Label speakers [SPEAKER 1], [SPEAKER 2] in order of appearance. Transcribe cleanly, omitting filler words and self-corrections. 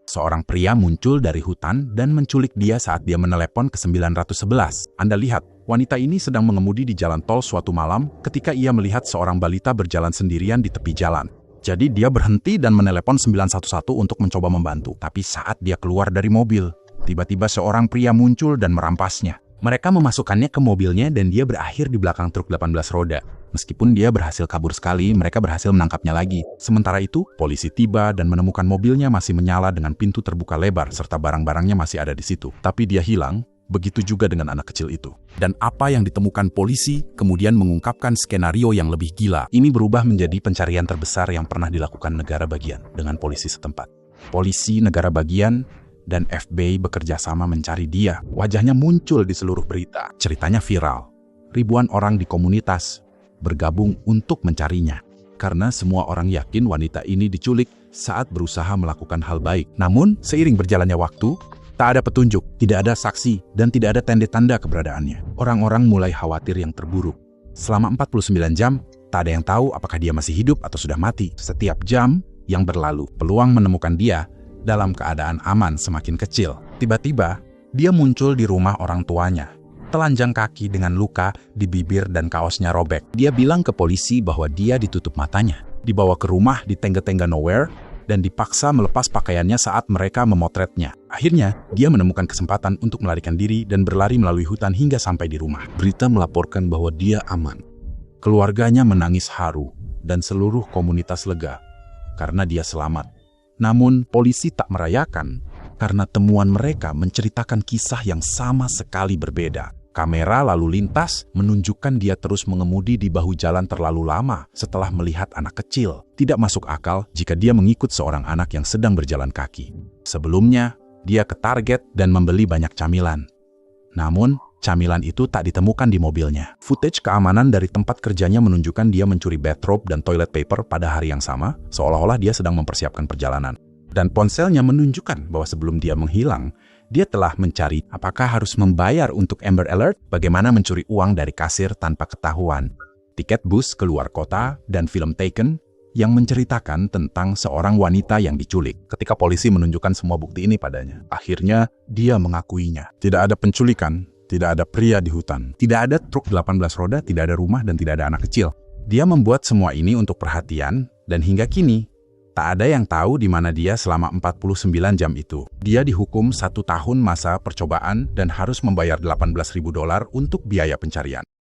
[SPEAKER 1] Seorang pria muncul dari hutan dan menculik dia saat dia menelepon ke 911. Anda lihat, wanita ini sedang mengemudi di jalan tol suatu malam ketika ia melihat seorang balita berjalan sendirian di tepi jalan. Jadi dia berhenti dan menelepon 911 untuk mencoba membantu. Tapi saat dia keluar dari mobil, tiba-tiba seorang pria muncul dan merampasnya. Mereka memasukkannya ke mobilnya dan dia berakhir di belakang truk 18 roda. Meskipun dia berhasil kabur sekali, mereka berhasil menangkapnya lagi. Sementara itu, polisi tiba dan menemukan mobilnya masih menyala dengan pintu terbuka lebar serta barang-barangnya masih ada di situ. Tapi dia hilang, begitu juga dengan anak kecil itu. Dan apa yang ditemukan polisi kemudian mengungkapkan skenario yang lebih gila. Ini berubah menjadi pencarian terbesar yang pernah dilakukan negara bagian dengan polisi setempat. Polisi negara bagian dan FBI bekerja sama mencari dia. Wajahnya muncul di seluruh berita. Ceritanya viral. Ribuan orang di komunitas bergabung untuk mencarinya. Karena semua orang yakin wanita ini diculik saat berusaha melakukan hal baik. Namun, seiring berjalannya waktu, tak ada petunjuk, tidak ada saksi, dan tidak ada tanda-tanda keberadaannya. Orang-orang mulai khawatir yang terburuk. Selama 49 jam, tak ada yang tahu apakah dia masih hidup atau sudah mati. Setiap jam yang berlalu, peluang menemukan dia dalam keadaan aman semakin kecil. Tiba-tiba, dia muncul di rumah orang tuanya, telanjang kaki dengan luka di bibir dan kaosnya robek. Dia bilang ke polisi bahwa dia ditutup matanya, dibawa ke rumah di tengga-tengga nowhere, dan dipaksa melepas pakaiannya saat mereka memotretnya. Akhirnya, dia menemukan kesempatan untuk melarikan diri dan berlari melalui hutan hingga sampai di rumah. Berita melaporkan bahwa dia aman. Keluarganya menangis haru, dan seluruh komunitas lega karena dia selamat. Namun, polisi tak merayakan karena temuan mereka menceritakan kisah yang sama sekali berbeda. Kamera lalu lintas menunjukkan dia terus mengemudi di bahu jalan terlalu lama setelah melihat anak kecil. Tidak masuk akal jika dia mengikut seorang anak yang sedang berjalan kaki. Sebelumnya, dia ke Target dan membeli banyak camilan. Namun, camilan itu tak ditemukan di mobilnya. Footage keamanan dari tempat kerjanya menunjukkan dia mencuri bathrobe dan toilet paper pada hari yang sama, seolah-olah dia sedang mempersiapkan perjalanan. Dan ponselnya menunjukkan bahwa sebelum dia menghilang, dia telah mencari apakah harus membayar untuk Amber Alert, bagaimana mencuri uang dari kasir tanpa ketahuan, tiket bus keluar kota, dan film Taken yang menceritakan tentang seorang wanita yang diculik. Ketika polisi menunjukkan semua bukti ini padanya, akhirnya dia mengakuinya. Tidak ada penculikan, tidak ada pria di hutan, tidak ada truk 18 roda, tidak ada rumah, dan tidak ada anak kecil. Dia membuat semua ini untuk perhatian, dan hingga kini, tak ada yang tahu di mana dia selama 49 jam itu. Dia dihukum 1 tahun masa percobaan dan harus membayar $18.000 untuk biaya pencarian.